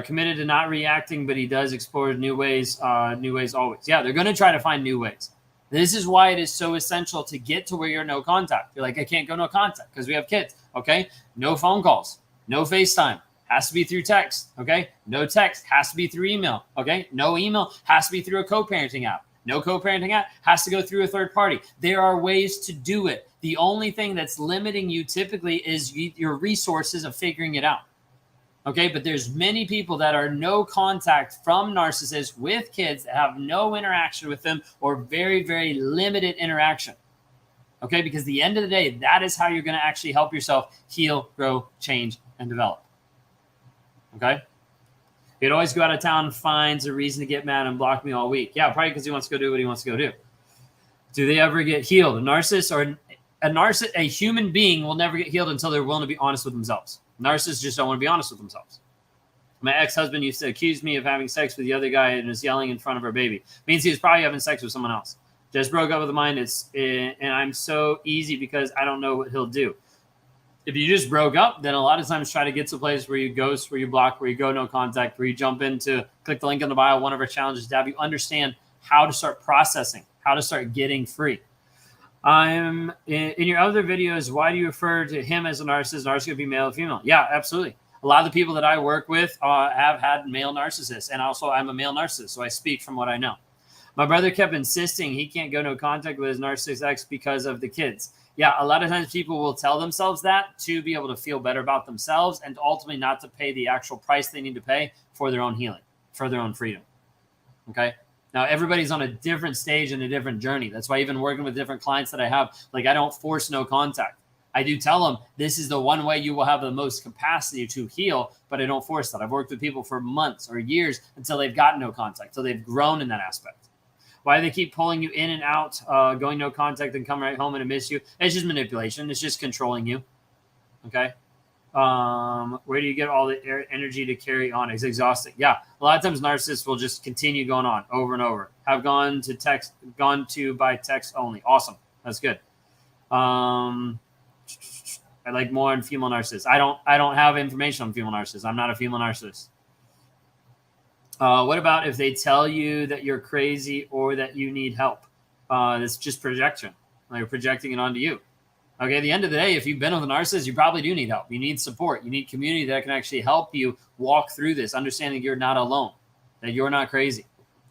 Committed to not reacting, but he does explore new ways always. Yeah, they're going to try to find new ways. This is why it is so essential to get to where you're no contact. You're like, I can't go no contact because we have kids. Okay. No phone calls, no FaceTime, has to be through text. Okay. No text, has to be through email. Okay. No email, has to be through a co-parenting app. No co-parenting app, has to go through a third party. There are ways to do it. The only thing that's limiting you typically is your resources of figuring it out. Okay, but there's many people that are no contact from narcissists with kids that have no interaction with them or very, very limited interaction. Okay, because at the end of the day, that is how you're going to actually help yourself heal, grow, change, and develop. Okay? He'd always go out of town, finds a reason to get mad and block me all week. Yeah, probably because he wants to go do what he wants to go do. Do they ever get healed? A human being will never get healed until they're willing to be honest with themselves. Narcissists just don't want to be honest with themselves. My ex-husband used to accuse me of having sex with the other guy and was yelling in front of our baby. Means he was probably having sex with someone else. Just broke up with mine. And I'm so easy because I don't know what he'll do. If you just broke up, then a lot of times try to get to a place where you ghost, where you block, where you go no contact, where you jump into, click the link in the bio, one of our challenges to have you understand how to start processing, how to start getting free. In your other videos, why do you refer to him as a narcissist? Narcissist could be male or female. Yeah, absolutely. A lot of the people that I work with have had male narcissists, and also I'm a male narcissist, so I speak from what I know. My brother kept insisting he can't go no contact with his narcissist ex because of the kids. Yeah, a lot of times people will tell themselves that to be able to feel better about themselves and ultimately not to pay the actual price they need to pay for their own healing, for their own freedom. Okay? Now, everybody's on a different stage and a different journey. That's why even working with different clients that I have, like I don't force no contact. I do tell them this is the one way you will have the most capacity to heal, but I don't force that. I've worked with people for months or years until they've gotten no contact, until they've grown in that aspect. Why they keep pulling you in and out, going no contact and come right home and miss you. It's just manipulation. It's just controlling you. Okay. Where do you get all the energy to carry on? It's exhausting. Yeah. A lot of times narcissists will just continue going on over and over. Have gone to by text only. Awesome. That's good. I like more on female narcissists. I don't have information on female narcissists. I'm not a female narcissist. What about if they tell you that you're crazy or that you need help? It's just projection. They're projecting it onto you. Okay, at the end of the day, if you've been with a narcissist, you probably do need help. You need support. You need community that can actually help you walk through this, understanding you're not alone, that you're not crazy.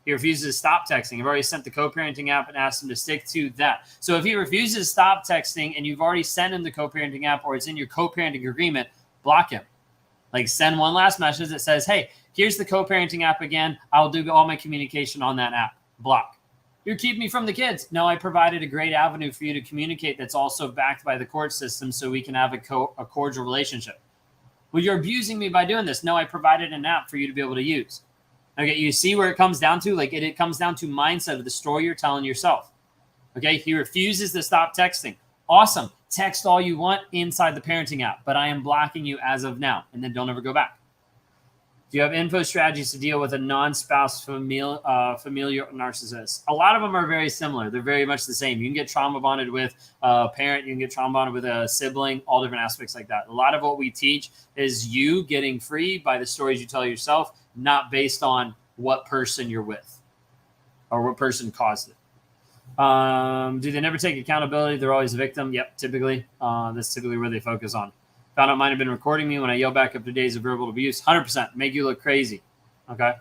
He refuses to stop texting. I've already sent the co-parenting app and asked him to stick to that. So if he refuses to stop texting and you've already sent him the co-parenting app or it's in your co-parenting agreement, block him. Like send one last message that says, hey, here's the co-parenting app again. I'll do all my communication on that app. Block. You're keeping me from the kids. No, I provided a great avenue for you to communicate that's also backed by the court system so we can have a cordial relationship. Well, you're abusing me by doing this. No, I provided an app for you to be able to use. Okay, you see where it comes down to? Like it comes down to mindset of the story you're telling yourself. Okay, he refuses to stop texting. Awesome. Text all you want inside the parenting app, but I am blocking you as of now, and then don't ever go back. Do you have info strategies to deal with a non-spouse familiar narcissist? A lot of them are very similar. They're very much the same. You can get trauma bonded with a parent. You can get trauma bonded with a sibling, all different aspects like that. A lot of what we teach is you getting free by the stories you tell yourself, not based on what person you're with or what person caused it. Do they never take accountability? They're always a victim. Yep, typically. That's typically where they focus on. Found out mine have been recording me when I yell back up to days of verbal abuse. 100%. Make you look crazy. Okay.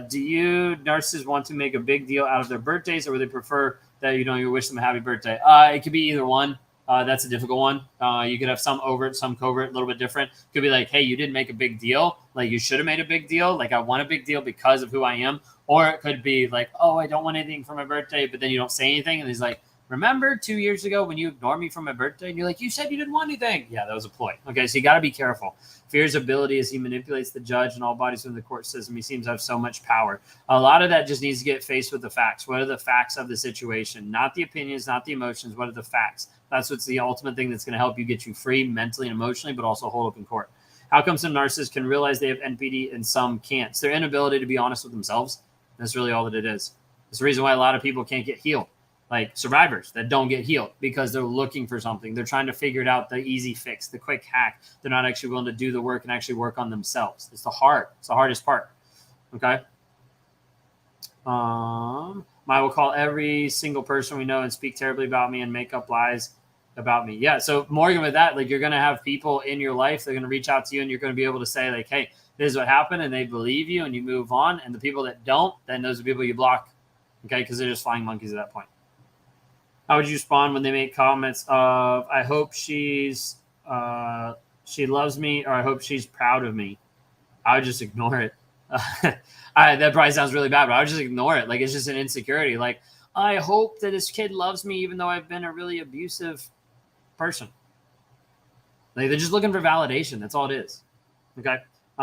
Do you narcissists want to make a big deal out of their birthdays, or would they prefer that you wish them a happy birthday? It could be either one. That's a difficult one. You could have some overt, some covert, a little bit different. Could be like, hey, you didn't make a big deal. Like you should have made a big deal. Like I want a big deal because of who I am. Or it could be like, oh, I don't want anything for my birthday, but then you don't say anything. And he's like, remember 2 years ago when you ignored me for my birthday? And you're like, you said you didn't want anything. Yeah, that was a ploy. Okay, so you got to be careful. Fear's ability as he manipulates the judge and all bodies within the court system. He seems to have so much power. A lot of that just needs to get faced with the facts. What are the facts of the situation? Not the opinions, not the emotions. What are the facts? That's what's the ultimate thing that's going to help you get you free mentally and emotionally, but also hold up in court. How come some narcissists can realize they have NPD and some can't? It's their inability to be honest with themselves. That's really all that it is. It's the reason why a lot of people can't get healed. like survivors that don't get healed because they're looking for something. They're trying to figure it out, the easy fix, the quick hack. They're not actually willing to do the work and actually work on themselves. It's the hardest part. Okay. I will call every single person we know and speak terribly about me and make up lies about me. Yeah. So Morgan, with that, like, you're going to have people in your life, they're going to reach out to you and you're going to be able to say like, hey, this is what happened, and they believe you and you move on. And the people that don't, then those are people you block. Okay. Because they're just flying monkeys at that point. How would you respond when they make comments of, I hope she loves me, or I hope she's proud of me? I would just ignore it. That probably sounds really bad, but I would just ignore it. Like, it's just an insecurity. Like, I hope that this kid loves me, even though I've been a really abusive person. Like, they're just looking for validation. That's all it is. Okay.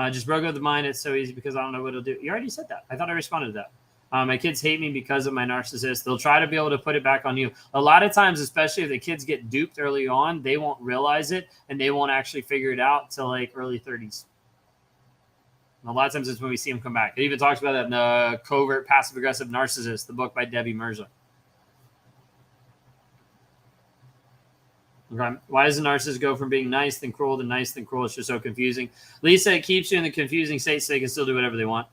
Just broke up the mind. It's so easy because I don't know what it'll do. You already said that. I thought I responded to that. My kids hate me because of my narcissist. They'll try to be able to put it back on you. A lot of times, especially if the kids get duped early on, they won't realize it and they won't actually figure it out till like early 30s. And a lot of times it's when we see them come back. It even talks about that in the Covert Passive Aggressive Narcissist, the book by Debbie Mirza. Okay. Why does a narcissist go from being nice then cruel to nice then cruel? It's just so confusing. Lisa, it keeps you in the confusing state so they can still do whatever they want.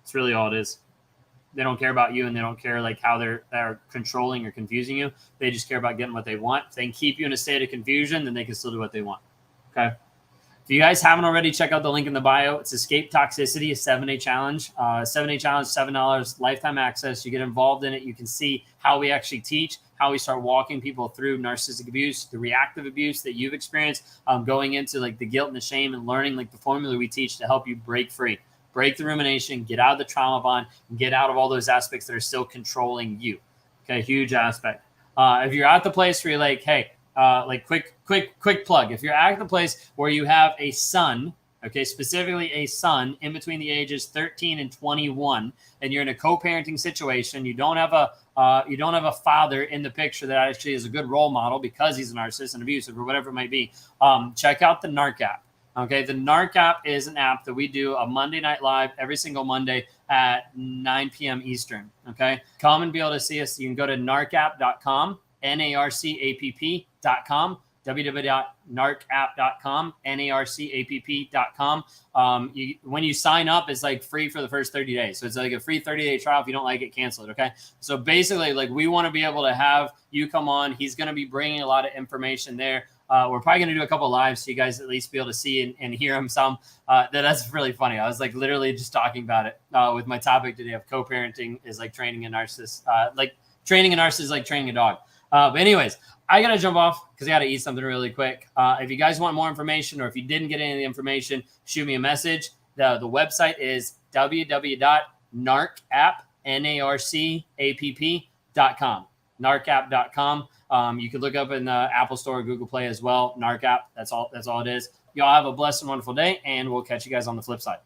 That's really all it is. They don't care about you, and they don't care like how they're controlling or confusing you. They just care about getting what they want. If they can keep you in a state of confusion, then they can still do what they want. Okay. If you guys haven't already, check out the link in the bio. It's Escape Toxicity, a 7-day challenge. 7-day challenge, $7, lifetime access. You get involved in it. You can see how we actually teach, how we start walking people through narcissistic abuse, the reactive abuse that you've experienced, going into like the guilt and the shame, and learning like the formula we teach to help you break free. Break the rumination, get out of the trauma bond, and get out of all those aspects that are still controlling you. Okay, huge aspect. If you're at the place where you're like, hey, like quick plug. If you're at the place where you have a son, okay, specifically a son in between the ages 13 and 21, and you're in a co-parenting situation, you don't have a father in the picture that actually is a good role model because he's a narcissist and abusive or whatever it might be, check out the NARC app. Okay, the NARC app is an app that we do a Monday night live every single Monday at 9 p.m. Eastern. Okay, come and be able to see us. You can go to narcapp.com, narcapp.com, www.narcapp.com, narcapp.com. When you sign up, it's like free for the first 30 days. So it's like a free 30-day trial. If you don't like it, cancel it. Okay. So basically, like, we want to be able to have you come on. He's going to be bringing a lot of information there. We're probably going to do a couple of lives so you guys at least be able to see and hear him some. That's really funny. I was like literally just talking about it with my topic today of co-parenting is like training a narcissist, like training a narcissist, like training a dog. But anyways, I got to jump off because I got to eat something really quick. If you guys want more information, or if you didn't get any of the information, shoot me a message. The website is www.narcapp.com. narcapp.com. You can look up in the Apple Store or Google Play as well. NARC app. That's all it is. Y'all have a blessed and wonderful day, and we'll catch you guys on the flip side.